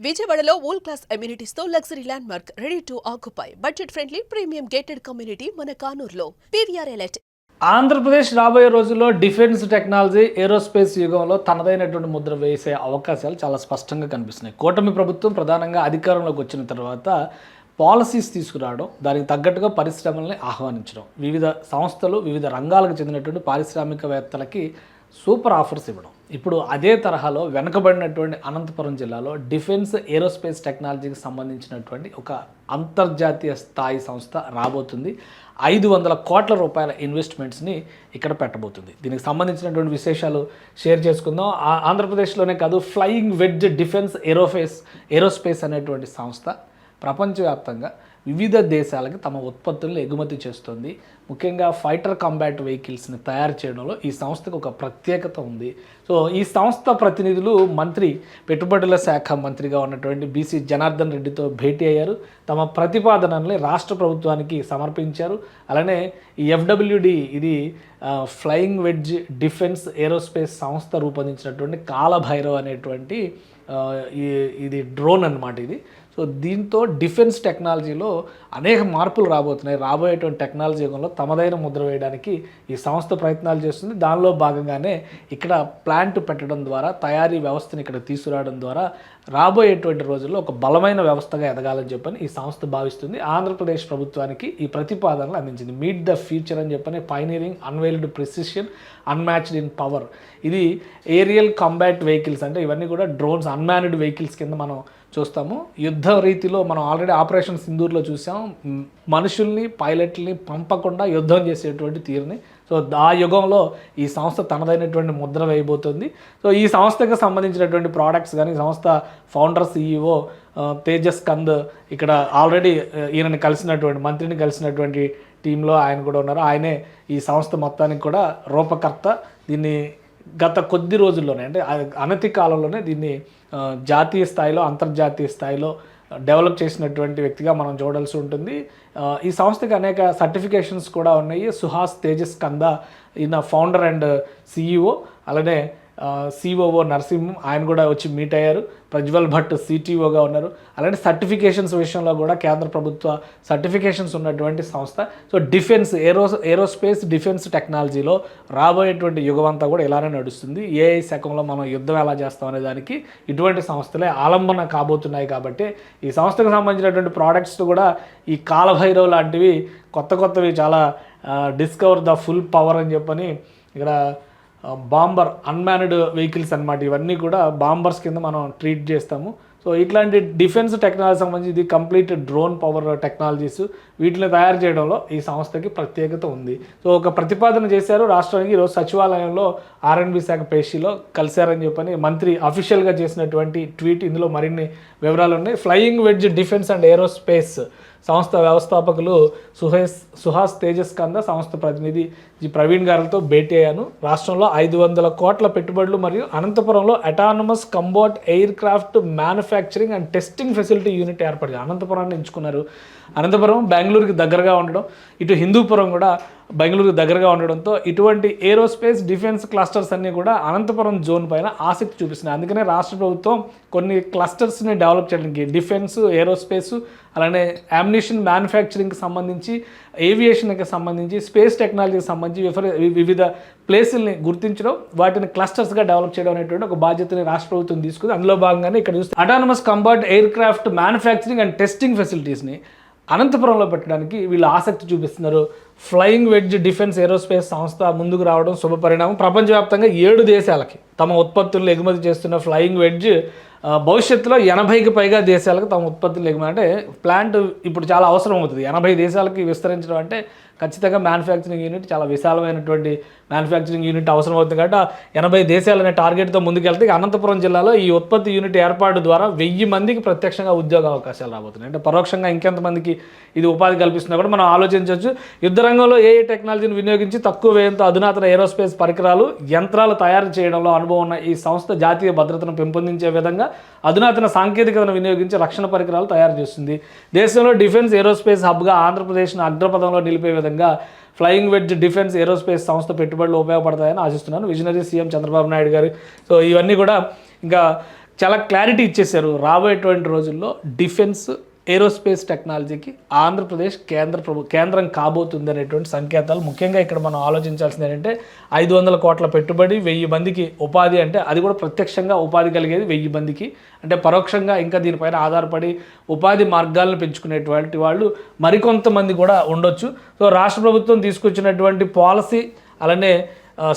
విజయవాడలో world class amenities తో luxury land mark ready to occupy budget friendly premium gated community మన కానూరులో PVR elite. Andhra Pradesh రాబోయే రోజుల్లో defence technology aerospace యుగంలో తనదైనటువంటి ముద్ర వేసే అవకాశాలు చాలా స్పష్టంగా కనిపిస్తున్నాయి. కూటమి ప్రభుత్వం ప్రధానంగా అధికారంలోకి వచ్చిన తర్వాత పాలసీస్ తీసుకురావడం, దానికి తగ్గట్టుగా పరిశ్రమల్ని ఆహ్వానించడం, వివిధ సంస్థలు వివిధ రంగాలకు చెందినటువంటి పారిశ్రామికవేత్తలకి సూపర్ ఆఫర్స్ ఇవ్వడం. ఇప్పుడు అదే తరహాలో వెనకబడినటువంటి అనంతపురం జిల్లాలో డిఫెన్స్ ఏరోస్పేస్ టెక్నాలజీకి సంబంధించినటువంటి ఒక అంతర్జాతీయ స్థాయి సంస్థ రాబోతుంది. 500 కోట్ల రూపాయల ఇన్వెస్ట్మెంట్స్ని ఇక్కడ పెట్టబోతుంది. దీనికి సంబంధించినటువంటి విశేషాలు షేర్ చేసుకుందాం. ఆంధ్రప్రదేశ్లోనే కాదు, ఫ్లయింగ్ వెడ్జ్ డిఫెన్స్ ఏరోస్పేస్ అనేటువంటి సంస్థ ప్రపంచవ్యాప్తంగా వివిధ దేశాలకు తమ ఉత్పత్తులను ఎగుమతి చేస్తుంది. ముఖ్యంగా ఫైటర్ కాంబాట్ వెహికల్స్ని తయారు చేయడంలో ఈ సంస్థకు ఒక ప్రత్యేకత ఉంది. సో ఈ సంస్థ ప్రతినిధులు పెట్టుబడుల శాఖ మంత్రిగా ఉన్నటువంటి బీసీ జనార్దన్ రెడ్డితో భేటీ అయ్యారు. తమ ప్రతిపాదనల్ని రాష్ట్ర ప్రభుత్వానికి సమర్పించారు. అలానే ఈ ఎఫ్డబ్ల్యూడి, ఇది ఫ్లయింగ్ వెడ్జ్ డిఫెన్స్ ఏరోస్పేస్ సంస్థ రూపొందించినటువంటి కాలభైరవ్ అనేటువంటి ఇది డ్రోన్ అన్నమాట. ఇది సో దీంతో డిఫెన్స్ టెక్నాలజీలో అనేక మార్పులు రాబోతున్నాయి. రాబోయేటువంటి టెక్నాలజీ యుగంలో తమదైన ముద్ర వేయడానికి ఈ సంస్థ ప్రయత్నాలు చేస్తుంది. దానిలో భాగంగానే ఇక్కడ ప్లాంట్ పెట్టడం ద్వారా, తయారీ వ్యవస్థను ఇక్కడ తీసుకురావడం ద్వారా రాబోయేటువంటి రోజుల్లో ఒక బలమైన వ్యవస్థగా ఎదగాలని చెప్పని ఈ సంస్థ భావిస్తుంది. ఆంధ్రప్రదేశ్ ప్రభుత్వానికి ఈ ప్రతిపాదనలు అందించింది. మీట్ ద ఫ్యూచర్ అని చెప్పని pioneering unveiled precision unmatched in power. ఇది ఏరియల్ కాంబాట్ వెహికల్స్, అంటే ఇవన్నీ కూడా డ్రోన్స్, అన్మ్యాన్డ్ వెహికల్స్ కింద మనం చూస్తాము. యుద్ధ రీతిలో మనం ఆల్రెడీ ఆపరేషన్ సింధూర్లో చూసాం, మనుషుల్ని పైలట్ని పంపకుండా యుద్ధం చేసేటువంటి తీరుని. సో ఆ యుగంలో ఈ సంస్థ తనదైనటువంటి ముద్ర వేయబోతుంది. సో ఈ సంస్థకు సంబంధించినటువంటి ప్రోడక్ట్స్ కానీ, ఈ సంస్థ ఫౌండర్ CEO తేజస్ కంద్ ఇక్కడ ఆల్రెడీ ఈయనని కలిసినటువంటి మంత్రిని కలిసినటువంటి టీంలో ఆయన కూడా ఉన్నారు. ఆయనే ఈ సంస్థ మొత్తానికి కూడా రూపకర్త. దీన్ని గత కొద్ది రోజుల్లోనే, అంటే అనతి కాలంలోనే దీన్ని జాతీయ స్థాయిలో, అంతర్జాతీయ స్థాయిలో డెవలప్ చేసినటువంటి వ్యక్తిగా మనం చూడాల్సి ఉంటుంది. ఈ సంస్థకి అనేక సర్టిఫికేషన్స్ కూడా ఉన్నాయి. సుహాస్ తేజస్ కంద ఈయన ఫౌండర్ అండ్ CEO. అలానే COO నరసింహం, ఆయన కూడా వచ్చి మీట్ అయ్యారు. ప్రజ్వల్ భట్ CTOగా ఉన్నారు. అలానే సర్టిఫికేషన్స్ విషయంలో కూడా కేంద్ర ప్రభుత్వ సర్టిఫికేషన్స్ ఉన్నటువంటి సంస్థ. సో డిఫెన్స్ ఏరోస్పేస్ డిఫెన్స్ టెక్నాలజీలో రాబోయేటువంటి యుగం అంతా కూడా ఇలానే నడుస్తుంది. AI శకంలో మనం యుద్ధం ఎలా చేస్తాం అనే దానికి ఇటువంటి సంస్థలే ఆలంబన కాబోతున్నాయి. కాబట్టి ఈ సంస్థకు సంబంధించినటువంటి ప్రోడక్ట్స్ కూడా ఈ కాలభైరవ్ లాంటివి కొత్తవి చాలా డిస్కవర్ ద ఫుల్ పవర్ అని చెప్పని ఇక్కడ బాంబర్ అన్మ్యాన్డ్ వెహికల్స్ అన్నమాట. ఇవన్నీ కూడా బాంబర్స్ కింద మనం ట్రీట్ చేస్తాము. సో ఇట్లాంటి డిఫెన్స్ టెక్నాలజీ సంబంధించి ఇది కంప్లీట్ డ్రోన్ పవర్ టెక్నాలజీస్, వీటిని తయారు చేయడంలో ఈ సంస్థకి ప్రత్యేకత ఉంది. సో ఒక ప్రతిపాదన చేశారు రాష్ట్రానికి. ఈరోజు సచివాలయంలో R&B శాఖ పేషీలో కలిశారని చెప్పని మంత్రి అఫీషియల్గా చేసినటువంటి ట్వీట్. ఇందులో మరిన్ని వివరాలు ఉన్నాయి. Flying wedge defence and aerospace సంస్థ వ్యవస్థాపకులు సుహాస్ తేజస్ కంద, సంస్థ ప్రతినిధి ప్రవీణ్ గారితో భేటీ అయ్యాను. రాష్ట్రంలో 500 కోట్ల పెట్టుబడులు మరియు అనంతపురంలో autonomous combat aircraft manufacturing and testing facility unit ఏర్పడింది. అనంతపురాన్ని ఎంచుకున్నారు. అనంతపురం బెంగళూరుకి దగ్గరగా ఉండడం, ఇటు హిందూపురం కూడా బెంగళూరుకి దగ్గరగా ఉండడంతో ఇటువంటి ఏరోస్పేస్ డిఫెన్స్ క్లస్టర్స్ అన్నీ కూడా అనంతపురం జోన్ పైన ఆసక్తి చూపిస్తున్నాయి. అందుకనే రాష్ట్ర ప్రభుత్వం కొన్ని క్లస్టర్స్ని డెవలప్ చేయడానికి డిఫెన్స్, ఏరోస్పేస్, అలానే అమ్యునిషన్ మ్యానుఫ్యాక్చరింగ్కి సంబంధించి, ఏవియేషన్కి సంబంధించి, స్పేస్ టెక్నాలజీకి సంబంధించి వివిధ ప్లేసుల్ని గుర్తించడం, వాటిని క్లస్టర్స్గా డెవలప్ చేయడం అనేటువంటి ఒక బాధ్యతని రాష్ట్ర ప్రభుత్వం తీసుకుంది. అందులో భాగంగానే ఇక్కడ చూస్తే autonomous combat aircraft manufacturing and testing ఫెసిలిటీస్ని అనంతపురంలో పెట్టడానికి వీళ్ళు ఆసక్తి చూపిస్తున్నారు. ఫ్లయింగ్ వెడ్జ్ డిఫెన్స్ ఏరోస్పేస్ సంస్థ ముందుకు రావడం శుభపరిణామం. ప్రపంచవ్యాప్తంగా 7 దేశాలకి తమ ఉత్పత్తులను ఎగుమతి చేస్తున్న ఫ్లయింగ్ వెడ్జ్ భవిష్యత్తులో 80కి పైగా దేశాలకు తమ ఉత్పత్తులు ఎగుమతి, అంటే ప్లాంట్ ఇప్పుడు చాలా అవసరం అవుతుంది. 80 దేశాలకి విస్తరించడం అంటే ఖచ్చితంగా మ్యానుఫ్యాక్చరింగ్ యూనిట్, చాలా విశాలమైనటువంటి మ్యానుఫ్యాక్చరింగ్ యూనిట్ అవసరం అవుతుంది. కాబట్టి 80 దేశాలనే టార్గెట్తో ముందుకెళ్తే అనంతపురం జిల్లాలో ఈ ఉత్పత్తి యూనిట్ ఏర్పాటు ద్వారా 1000 మందికి ప్రత్యక్షంగా ఉద్యోగ అవకాశాలు రాబోతున్నాయి. అంటే పరోక్షంగా ఇంకెంతమందికి ఇది ఉపాధి కల్పిస్తున్నా కూడా మనం ఆలోచించవచ్చు. యుద్ధ రంగంలో ఏ టెక్నాలజీని వినియోగించి తక్కువ వ్యయంతో అధునాతన ఏరోస్పేస్ పరికరాలు, యంత్రాలు తయారు చేయడంలో అనుభవం ఉన్న ఈ సంస్థ జాతీయ భద్రతను పెంపొందించే విధంగా అధునాతన సాంకేతికతను వినియోగించి రక్షణ పరికరాలు తయారు చేస్తుంది. దేశంలో డిఫెన్స్ ఏరోస్పేస్ హబ్గా ఆంధ్రప్రదేశ్ను అగ్రపథంలో నిలిపే విధంగా ఫ్లయింగ్ వెడ్జ్ డిఫెన్స్ ఏరోస్పేస్ సంస్థ పెట్టుబడులు ఉపయోగపడతాయని ఆశిస్తున్నాను. విజనరీ సీఎం చంద్రబాబు నాయుడు గారు. సో ఇవన్నీ కూడా ఇంకా చాలా క్లారిటీ ఇచ్చేశారు. రాబోయేటువంటి రోజుల్లో డిఫెన్స్ ఏరోస్పేస్ టెక్నాలజీకి ఆంధ్రప్రదేశ్ కేంద్రం కాబోతుంది అనేటువంటి సంకేతాలు. ముఖ్యంగా ఇక్కడ మనం ఆలోచించాల్సింది ఏంటంటే 500 కోట్ల పెట్టుబడి, 1000 మందికి ఉపాధి, అంటే అది కూడా ప్రత్యక్షంగా ఉపాధి కలిగేది 1000 మందికి, అంటే పరోక్షంగా ఇంకా దీనిపైన ఆధారపడి ఉపాధి మార్గాలను పెంచుకునేటువంటి వాళ్ళు మరికొంతమంది కూడా ఉండొచ్చు. సో రాష్ట్ర ప్రభుత్వం తీసుకొచ్చినటువంటి పాలసీ అలానే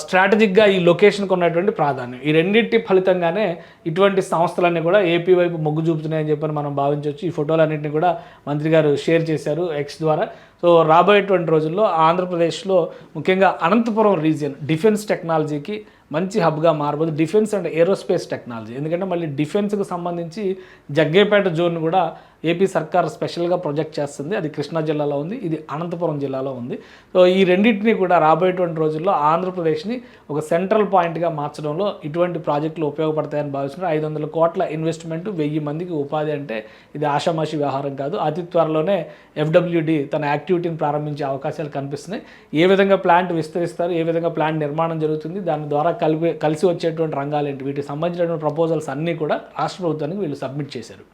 స్ట్రాటజిక్గా ఈ లొకేషన్కి ఉన్నటువంటి ప్రాధాన్యం, ఈ రెండింటి ఫలితంగానే ఇటువంటి సంస్థలన్నీ కూడా ఏపీ వైపు మొగ్గు చూపుతున్నాయని చెప్పని మనం భావించవచ్చు. ఈ ఫోటోలన్నింటినీ కూడా మంత్రి గారు షేర్ చేశారు ఎక్స్ ద్వారా. సో రాబోయేటువంటి రోజుల్లో ఆంధ్రప్రదేశ్లో ముఖ్యంగా అనంతపురం రీజియన్ డిఫెన్స్ టెక్నాలజీకి మంచి హబ్గా మారబోదు, డిఫెన్స్ అండ్ ఏరోస్పేస్ టెక్నాలజీ. ఎందుకంటే మళ్ళీ డిఫెన్స్కి సంబంధించి జగ్గేపేట జోన్ కూడా ఏపీ సర్కార్ స్పెషల్గా ప్రొజెక్ట్ చేస్తుంది. అది కృష్ణా జిల్లాలో ఉంది, ఇది అనంతపురం జిల్లాలో ఉంది. సో ఈ రెండింటినీ కూడా రాబోయేటువంటి రోజుల్లో ఆంధ్రప్రదేశ్ని ఒక సెంట్రల్ పాయింట్గా మార్చడంలో ఇటువంటి ప్రాజెక్టులు ఉపయోగపడతాయని భావిస్తున్నారు. 500 కోట్ల ఇన్వెస్ట్మెంట్, 1000 మందికి ఉపాధి అంటే ఇది ఆషామాషి వ్యవహారం కాదు. అతి త్వరలోనే FWD తన యాక్టివిటీని ప్రారంభించే అవకాశాలు కనిపిస్తున్నాయి. ఏ విధంగా ప్లాంట్ విస్తరిస్తారు, ఏ విధంగా ప్లాంట్ నిర్మాణం జరుగుతుంది, దాని ద్వారా కలిసి వచ్చేటువంటి రంగాలు ఏంటి, వీటికి సంబంధించినటువంటి ప్రపోజల్స్ అన్నీ కూడా రాష్ట్ర ప్రభుత్వానికి వీళ్ళు సబ్మిట్ చేశారు.